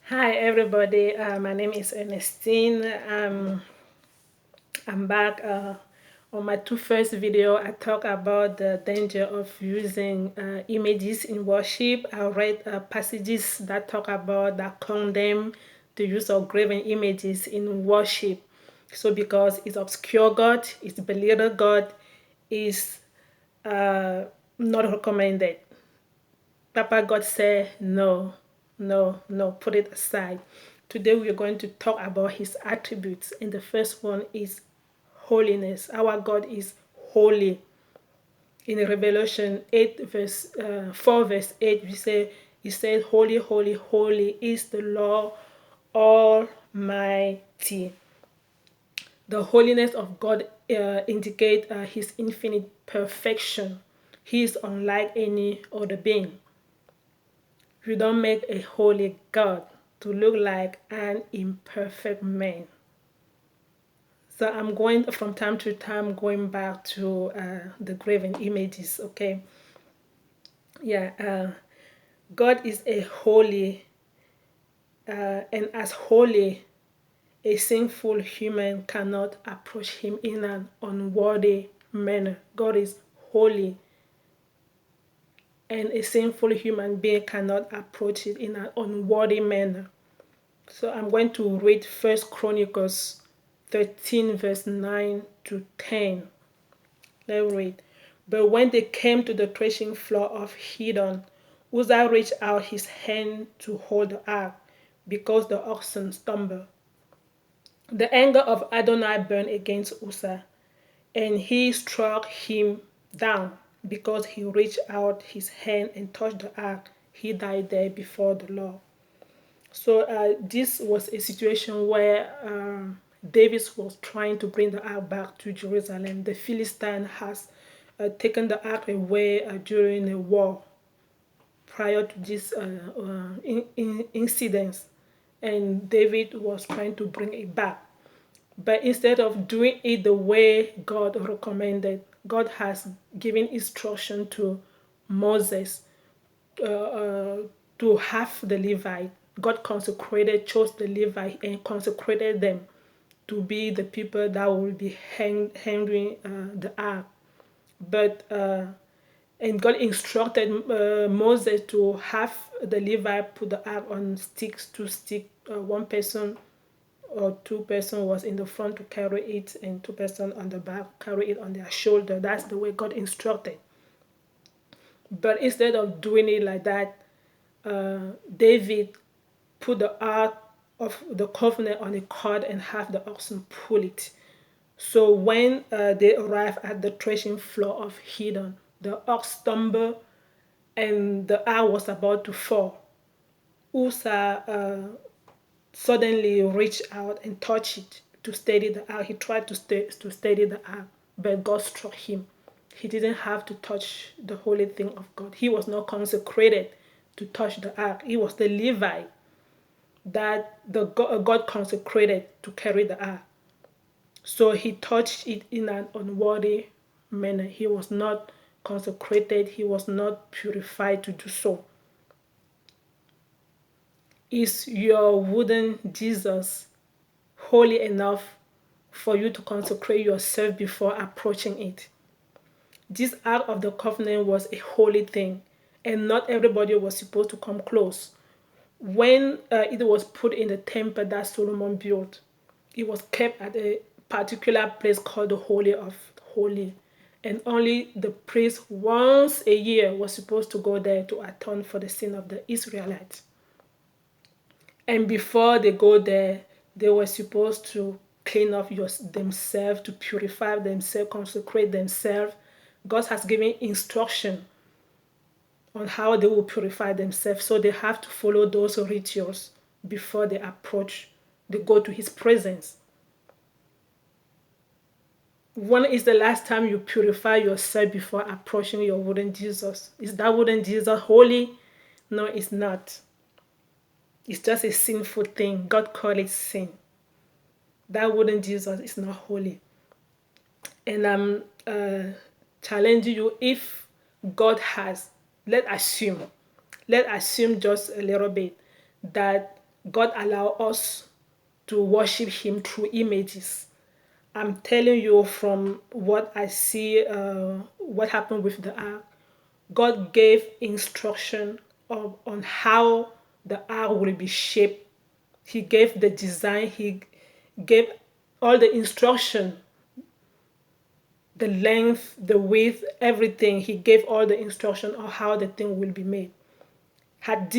Hi everybody, my name is Ernestine. I'm back on my first video. I talk about the danger of using images in worship. I read passages that condemn the use of graven images in worship. So because it's obscure God, it's belittle God, is uh, not recommended. Papa God said, no, no, no, put it aside. Today we are going to talk about his attributes. And the first one is holiness. Our God is holy. In Revelation 4, verse 8, he said, holy, holy, holy is the Lord Almighty. The holiness of God indicates his infinite perfection. He is unlike any other being. You don't make a holy God to look like an imperfect man. So I'm going from time to time going back to the graven images. Okay, yeah. God is a holy, and as holy, a sinful human cannot approach Him in an unworthy manner. God is holy, and a sinful human being cannot approach it in an unworthy manner. So I'm going to read First Chronicles 13, verse 9 to 10. Let's read. But when they came to the threshing floor of Hedon, Uzzah reached out his hand to hold the ark because the oxen stumbled. The anger of Adonai burned against Uzzah, and he struck him down because he reached out his hand and touched the ark. He died there before the Lord. So this was a situation where David was trying to bring the ark back to Jerusalem. The Philistine has taken the ark away during a war prior to this incidents, and David was trying to bring it back. But instead of doing it the way God recommended, God has given instruction to Moses to have the Levite. God chose the Levite and consecrated them to be the people that will be handling the ark. But and God instructed Moses to have the Levite put the ark on sticks, two sticks. One person or two person was in the front to carry it, and two person on the back carry it on their shoulder. That's the way God instructed. But instead of doing it like that, David put the ark of the covenant on a cart and have the oxen pull it. So when they arrived at the threshing floor of Hedon, the ox stumbled and the ark was about to fall. Uzzah suddenly reached out and touched it to steady the ark. He tried to steady the ark, but God struck him. He didn't have to touch the holy thing of God. He was not consecrated to touch the ark. He was the Levite that the God consecrated to carry the ark. So he touched it in an unworthy manner. He was not consecrated. He was not purified to do so. Is your wooden Jesus holy enough for you to consecrate yourself before approaching it? This Ark of the Covenant was a holy thing, and not everybody was supposed to come close. When it was put in the temple that Solomon built, it was kept at a particular place called the Holy of Holy, and only the priest once a year was supposed to go there to atone for the sin of the Israelites. And before they go there, they were supposed to clean up themselves, to purify themselves, consecrate themselves. God has given instruction on how they will purify themselves. So they have to follow those rituals before they go to his presence. When is the last time you purify yourself before approaching your wooden Jesus? Is that wooden Jesus holy? No, it's not. It's just a sinful thing. God called it sin. That wooden Jesus is not holy. And I'm challenging you, if God has, let's assume just a little bit, that God allow us to worship him through images. I'm telling you from what I see, what happened with the ark. God gave instruction on how the ark will be shaped. He gave the design. He gave all the instruction, the length, the width, everything. He gave all the instruction on how the thing will be made. Had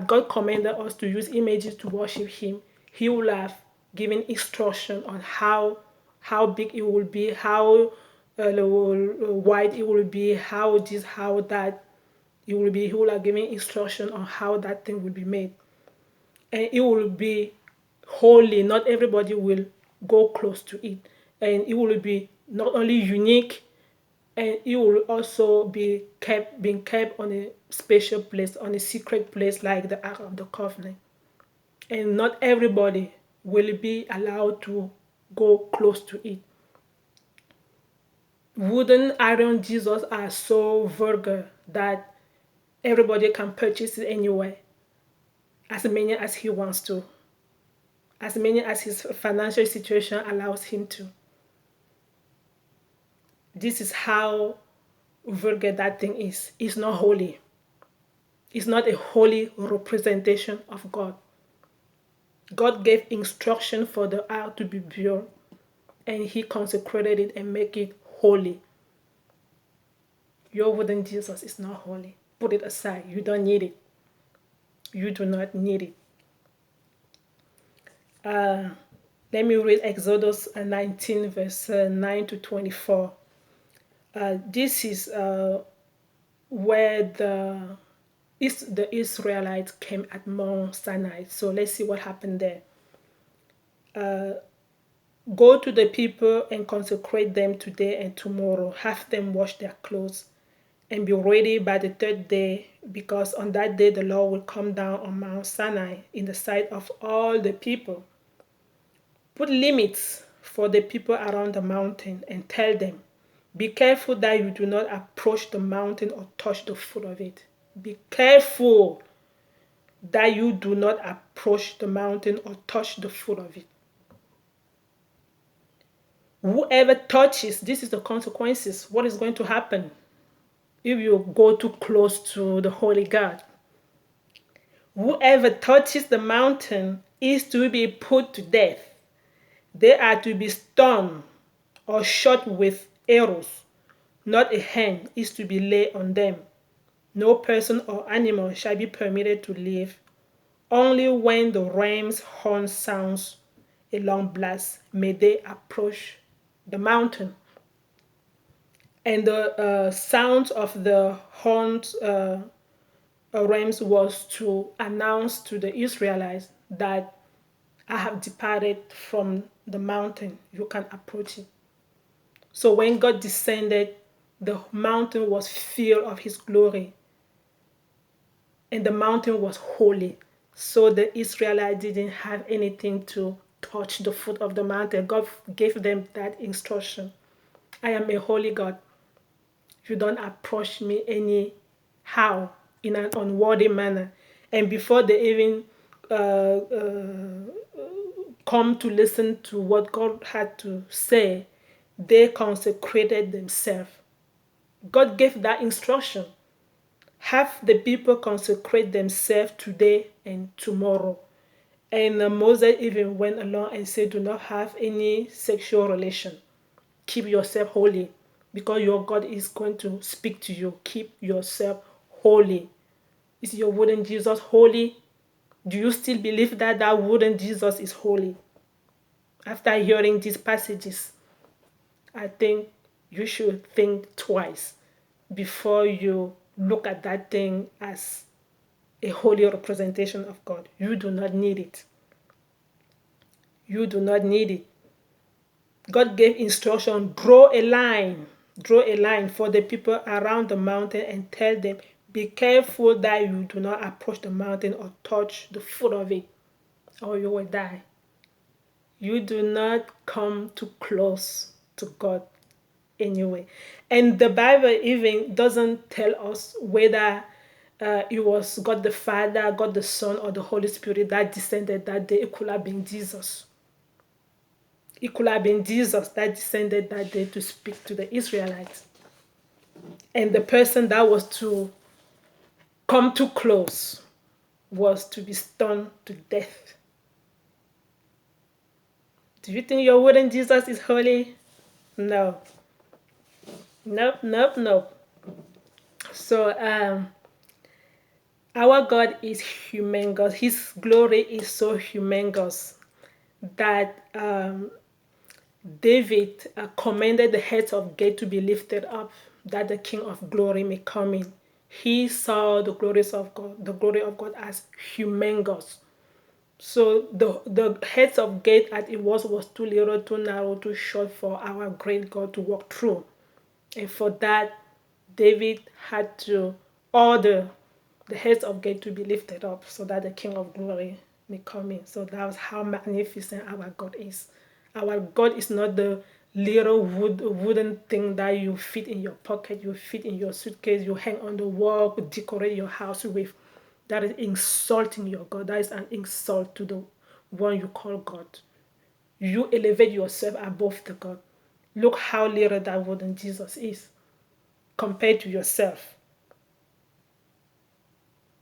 God commanded us to use images to worship him, he would have given instruction on how big it will be, how wide it will be, how this, how that it will be. He will have given instruction on how that thing will be made. And it will be holy. Not everybody will go close to it. And it will be not only unique, and it will also be being kept on a special place, on a secret place like the Ark of the Covenant. And not everybody will be allowed to go close to it. Wooden iron Jesus are so vulgar that everybody can purchase it anywhere, as many as he wants to, as many as his financial situation allows him to. This is how vulgar that thing is. It's not holy. It's not a holy representation of God. God gave instruction for the ark to be built, and he consecrated it and make it holy. Your wooden Jesus is not holy. Put it aside. You don't need it. You do not need it. Let me read Exodus 19, verse 9 to 24. This is where the Israelites came at Mount Sinai. So let's see what happened there. Go to the people and consecrate them today and tomorrow. Have them wash their clothes and be ready by the third day, because on that day the Lord will come down on Mount Sinai in the sight of all the people. Put limits for the people around the mountain and tell them, be careful that you do not approach the mountain or touch the foot of it. Be careful that you do not approach the mountain or touch the foot of it. Whoever touches, this is the consequences. What is going to happen if you go too close to the holy God? Whoever touches the mountain is to be put to death. They are to be stoned or shot with arrows. Not a hand is to be laid on them. No person or animal shall be permitted to live. Only when the ram's horn sounds a long blast may they approach the mountain. And the sound of the horns rams was to announce to the Israelites that I have departed from the mountain. You can approach it. So when God descended, the mountain was filled of his glory. And the mountain was holy. So the Israelites didn't have anything to touch the foot of the mountain. God gave them that instruction. I am a holy God. You don't approach me anyhow in an unworthy manner. And before they even come to listen to what God had to say, they consecrated themselves. God gave that instruction. Have the people consecrate themselves today and tomorrow. And Moses even went along and said, do not have any sexual relation. Keep yourself holy, because your God is going to speak to you. Keep yourself holy. Is your wooden Jesus holy? Do you still believe that that wooden Jesus is holy? After hearing these passages, I think you should think twice before you look at that thing as a holy representation of God. You do not need it. You do not need it. God gave instruction, draw a line for the people around the mountain and tell them, be careful that you do not approach the mountain or touch the foot of it, or you will die. You do not come too close to God anyway. And the Bible even doesn't tell us whether it was God the Father, God the Son, or the Holy Spirit that descended that day. It could have been Jesus. It could have been Jesus that descended that day to speak to the Israelites. And the person that was to come too close was to be stoned to death. Do you think your wooden Jesus is holy? No. Nope, nope, nope. So our God is humongous. His glory is so humongous that David commanded the heads of gate to be lifted up, that the King of glory may come in. He saw the glory of God as humongous. So the heads of gate as it was too little, too narrow, too short for our great God to walk through. And for that, David had to order the heads of gate to be lifted up so that the King of glory may come in. So that was how magnificent our God is. Our God is not the little wooden thing that you fit in your pocket, you fit in your suitcase, you hang on the wall, decorate your house with. That is insulting your God. That is an insult to the one you call God. You elevate yourself above the God. Look how little that wooden Jesus is compared to yourself.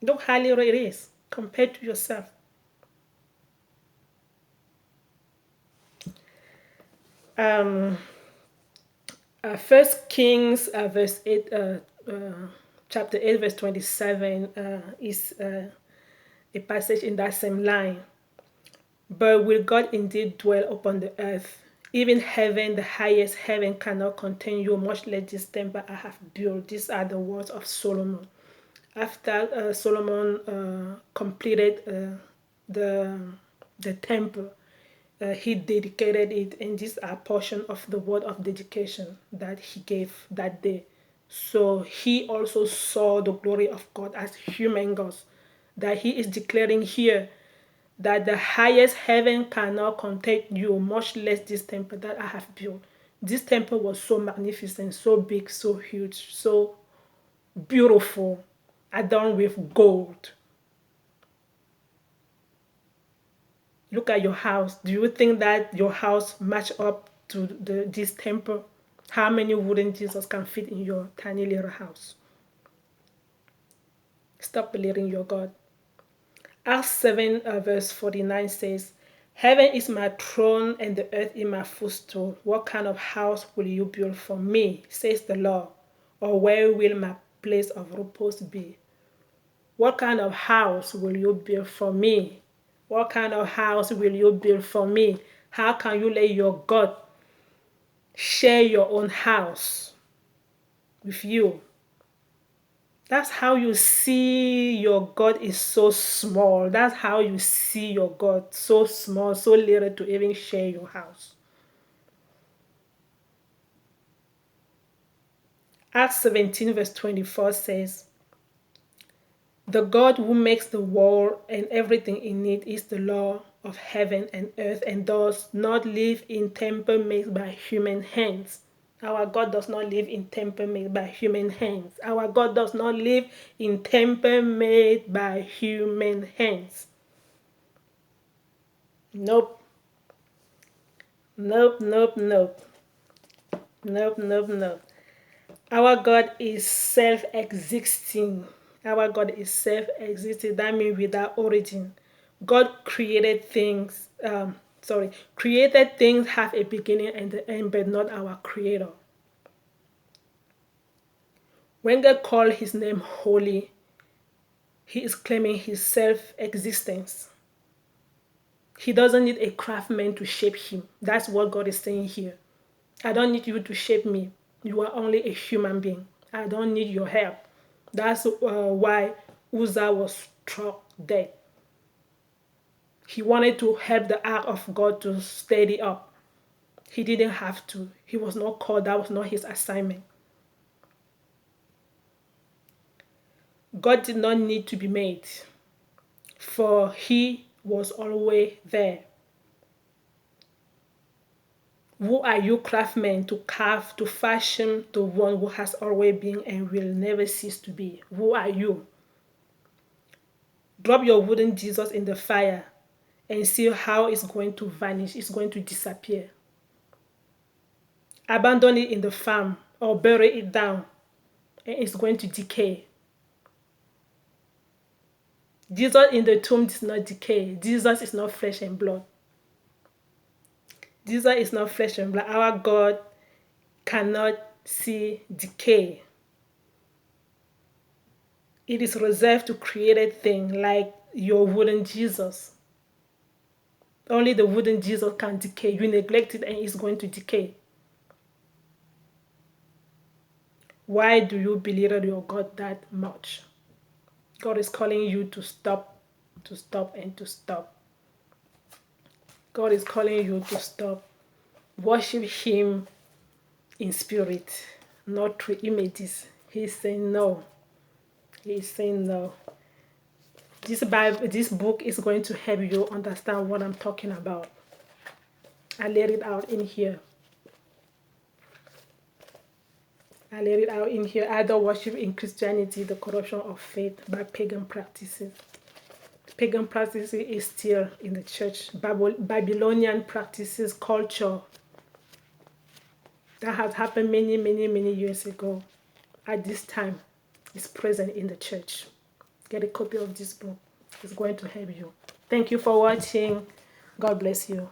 Look how little it is compared to yourself. First Kings verse 8, chapter 8 verse 27 is a passage in that same line. But will God indeed dwell upon the earth? Even heaven, the highest heaven, cannot contain you, much less this temple I have built. These are the words of Solomon. After Solomon completed the temple, he dedicated it, and these are portion of the word of dedication that he gave that day. So he also saw the glory of God as humongous, that he is declaring here that the highest heaven cannot contain you, much less this temple that I have built. This temple was so magnificent, so big, so huge, so beautiful, adorned with gold. Look at your house. Do you think that your house match up to this temple? How many wooden Jesus can fit in your tiny little house? Stop believing your God. Acts 7 verse 49 says, Heaven is my throne and the earth is my footstool. What kind of house will you build for me, says the Lord? Or where will my place of repose be? What kind of house will you build for me? What kind of house will you build for me? How can you let your God share your own house with you? That's how you see your God is so small. That's how you see your God so small, so little to even share your house. Acts 17 verse 24 says, The God who makes the world and everything in it is the Lord of heaven and earth and does not live in temple made by human hands. Our God does not live in temple made by human hands. Our God does not live in temple made by human hands. Nope. Nope, nope, nope. Nope, nope, nope. Our God is self-existing. Our God is self-existing. That means without origin. God created things. Created things have a beginning and an end, but not our Creator. When God called His name holy, He is claiming His self-existence. He doesn't need a craftsman to shape Him. That's what God is saying here. I don't need you to shape me. You are only a human being. I don't need your help. That's why Uzzah was struck dead. He wanted to help the ark of God to steady up. He didn't have to. He was not called. That was not his assignment. God did not need to be made, for He was always there. Who are you, craftsmen, to carve, to fashion the one who has always been and will never cease to be? Who are you? Drop your wooden Jesus in the fire and see how it's going to vanish. It's going to disappear. Abandon it in the farm or bury it down and it's going to decay. Jesus in the tomb does not decay. Jesus is not flesh and blood. Jesus is not flesh and blood. Our God cannot see decay. It is reserved to created things like your wooden Jesus. Only the wooden Jesus can decay. You neglect it and it's going to decay. Why do you belittle your God that much? God is calling you to stop, and to stop. God is calling you to stop. Worship Him in spirit, not through images. He's saying no. He's saying no. This book is going to help you understand what I'm talking about. I laid it out in here. Idol worship in Christianity, the corruption of faith by pagan practices. Pagan practices is still in the church. Babylonian practices, culture that has happened many, many, many years ago. At this time, is present in the church. Get a copy of this book. It's going to help you. Thank you for watching. God bless you.